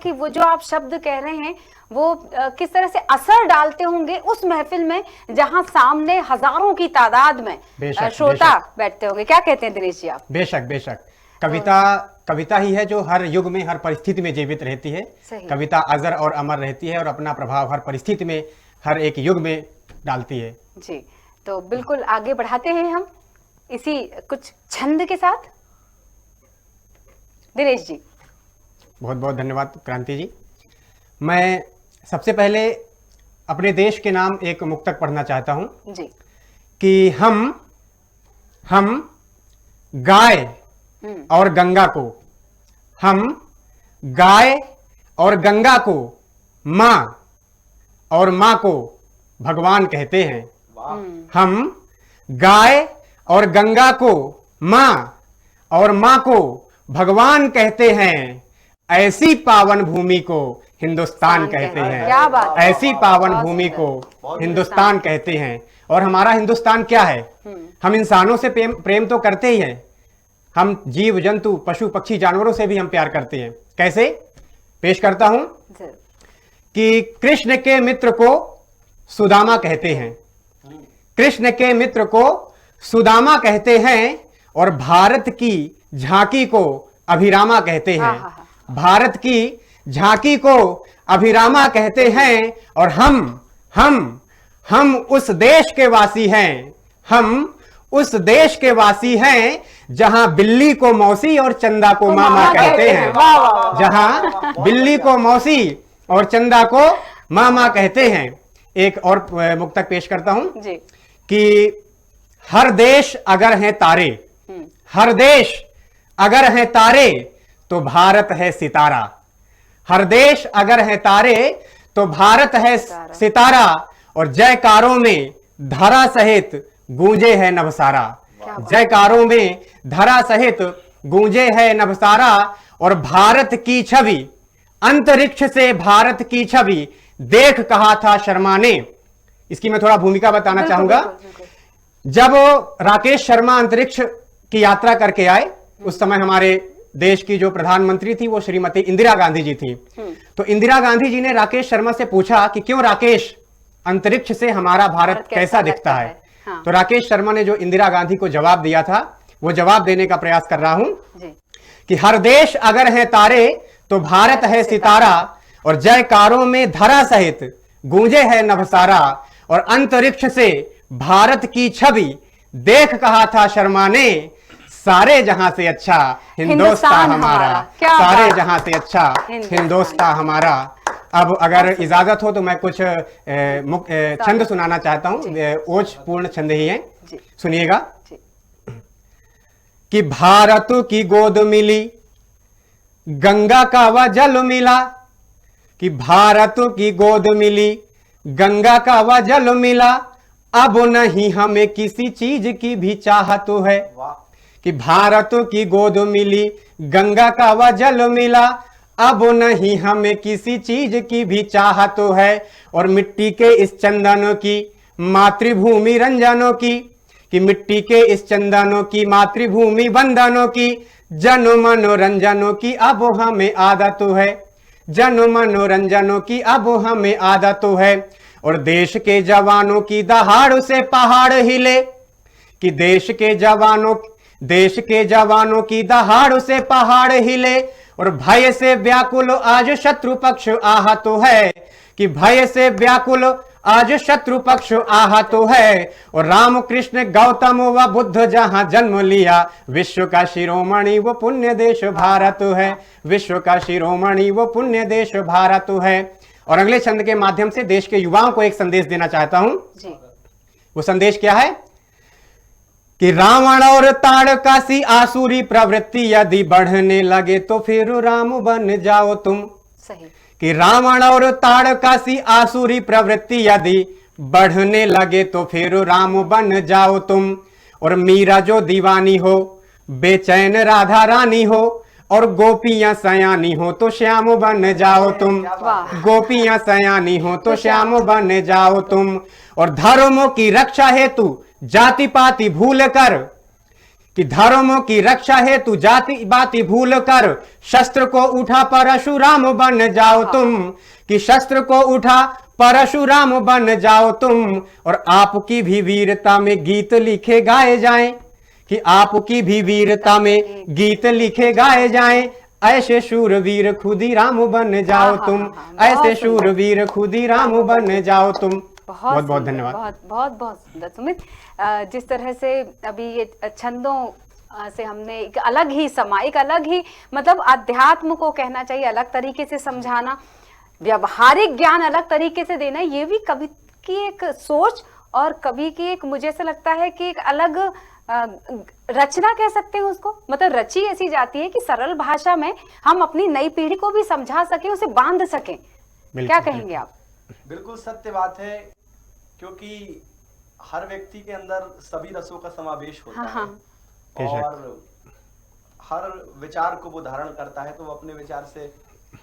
कि वो जो आप शब्द कह रहे हैं वो किस तरह से असर डालते होंगे उस महफिल में जहां सामने हजारों की तादाद में श्रोता बैठते होंगे। क्या कहते हैं दिनेश जी आप? बेशक बेशक, कविता ही है जो हर युग में हर परिस्थिति में जीवित रहती है। कविता अजर और अमर रहती है और अपना प्रभाव हर परिस्थिति में हर एक युग में डालती है। जी, तो बिल्कुल आगे बढ़ाते हैं हम इसी कुछ छंद के साथ। दिनेश जी। बहुत बहुत धन्यवाद क्रांति जी। मैं सबसे पहले अपने देश के नाम एक मुक्तक पढ़ना चाहता हूं जी। कि हम गाय और गंगा को, हम गाय और गंगा को माँ और माँ को भगवान कहते हैं। हम गाय और गंगा को माँ और माँ को भगवान कहते हैं। ऐसी पावन भूमि को हिंदुस्तान कहते हैं। क्या बात है? ऐसी पावन भूमि को हिंदुस्तान कहते हैं। और हमारा हिंदुस्तान क्या है? हम इंसानों से प्रेम तो करते ही हैं, हम जीव जंतु पशु पक्षी जानवरों से भी हम प्यार करते हैं। कैसे? पेश करता हूं कि कृष्ण के मित्र को सुदामा कहते हैं। कृष्ण के मित्र को सुदामा कहते हैं और भारत की झांकी को अभिरामा कहते हैं। भारत की झांकी को अभिरामा कहते हैं। और हम उस देश के वासी हैं। हम उस देश के वासी हैं जहां बिल्ली को मौसी और चंदा को मामा कहते हैं। जहां बिल्ली को मौसी और चंदा को मामा कहते हैं। एक और मुक्तक पेश करता हूं जी। कि हर देश अगर हैं तारे, हर देश अगर हैं तारे तो भारत है सितारा। हर देश अगर है तारे तो भारत है सितारा। और जयकारों में धरा सहित गूंजे है नभसारा। जयकारों में धरा सहित गूंजे है नभसारा। और भारत की छवि, अंतरिक्ष से भारत की छवि देख कहा था शर्मा ने। इसकी मैं थोड़ा भूमिका बताना चाहूंगा। जब राकेश शर्मा अंतरिक्ष की यात्रा करके आए, उस समय हमारे देश की जो प्रधानमंत्री थी वो श्रीमती इंदिरा गांधी जी थी। तो इंदिरा गांधी जी ने राकेश शर्मा से पूछा कि क्यों राकेश, अंतरिक्ष से हमारा भारत कैसा दिखता है? हाँ। तो राकेश शर्मा ने जो इंदिरा गांधी को जवाब दिया था वो जवाब देने का प्रयास कर रहा हूं कि हर देश अगर है तारे तो भारत है सितारा। और जयकारों में धरा सहित गूंजे है नभसारा। और अंतरिक्ष से भारत की छवि देख कहा था शर्मा ने, सारे जहां से अच्छा हिंदुस्तान हमारा। सारे जहां से अच्छा हिंदुस्तान हमारा। अब अगर इजाजत हो तो मैं कुछ छंद सुनाना चाहता हूं। ओज पूर्ण छंद ही है, सुनिएगा। कि भारत की गोद मिली गंगा का वह जल मिला। कि भारत की गोद मिली गंगा का वह जल मिला। अब नहीं हमें किसी चीज की भी चाहत है। कि भारत की गोद मिली गंगा का वह जल मिला। अब नहीं हमें किसी चीज की भी चाहत है। और मिट्टी के इस चंदनों की मातृभूमि रंजनों की, कि मिट्टी के इस चंदनों की मातृभूमि वंदनों की, जन मनोरंजनों की अब हमें आदत है। जन मनोरंजनों की अब हमें आदत है। और देश के जवानों की दहाड़ से पहाड़ हिले। कि देश के जवानों की दहाड़ से पहाड़ हिले। और भय से व्याकुल आज शत्रु पक्ष आहत है। कि भय से व्याकुल आज शत्रु पक्ष आहत है। और राम कृष्ण गौतम व बुद्ध जहां जन्म लिया, विश्व का शिरोमणि वो पुण्य देश भारत है। विश्व का शिरोमणि वो पुण्य देश भारत है। और अगले छंद के माध्यम से देश के युवाओं को एक संदेश देना चाहता हूं जी। वो संदेश क्या है? कि रावण और ताड़कासी आसुरी प्रवृत्ति यदि बढ़ने लगे तो फिर राम बन जाओ तुम। सही। कि रावण और ताड़कासी आसुरी प्रवृत्ति यदि बढ़ने लगे तो फिर राम बन जाओ तुम। और मीरा जो दीवानी हो, बेचैन राधा रानी हो, और गोपियां सयानी हो तो श्याम बन जाओ तुम। गोपियां सयानी हो तो श्याम बन जाओ तुम। और धर्मों की रक्षा हेतु जाति पाति भूल कर, कि धर्म की रक्षा हेतु जाति बाति भूल कर शस्त्र को उठा परशुराम बन जाओ तुम, कि शस्त्र को उठा परशुराम बन जाओ तुम, और आपकी भी वीरता में गीत लिखे गाए जाएं, कि आपकी भी वीरता में गीत लिखे गाए जाएं, ऐसे शूरवीर खुदीराम बन जाओ तुम, ऐसे शूरवीर खुदीराम बन जाओ तुम। बहुत बहुत धन्यवाद। बहुत सुंदर सुमित। जिस तरह से अभी ये छंदों से हमने एक अलग ही समा, एक अलग ही मतलब अध्यात्म को कहना चाहिए अलग तरीके से समझाना, व्यवहारिक ज्ञान अलग तरीके से देना, ये भी कवि की एक सोच और कवि की एक, मुझे ऐसा लगता है कि एक अलग रचना कह सकते हैं उसको, मतलब रची ऐसी जाती है कि सरल भाषा में हम अपनी नई पीढ़ी को भी समझा सके, उसे बांध सके। क्या कहेंगे आप? बिल्कुल सत्य बात है, क्योंकि हर व्यक्ति के अंदर सभी रसों का समावेश होता है और हर विचार को वो धारण करता है, तो वो अपने विचार से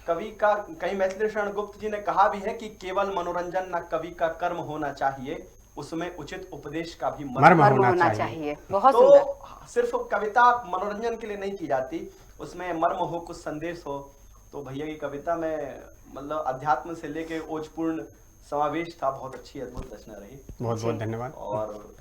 कवि का, कहीं मैथिली शरण गुप्त जी ने कहा भी है कि केवल मनोरंजन न कवि का कर्म होना चाहिए, उसमें उचित उपदेश का भी मर्म होना चाहिए। बहुत तो सुंदर। सिर्फ कविता मनोरंजन के लिए नहीं की जाती, उसमें मर्म हो, कुछ संदेश हो। तो भैया की कविता में मतलब अध्यात्म से लेके ओजपूर्ण समावेश था। बहुत अच्छी अद्भुत रचना रही। बहुत बहुत धन्यवाद। और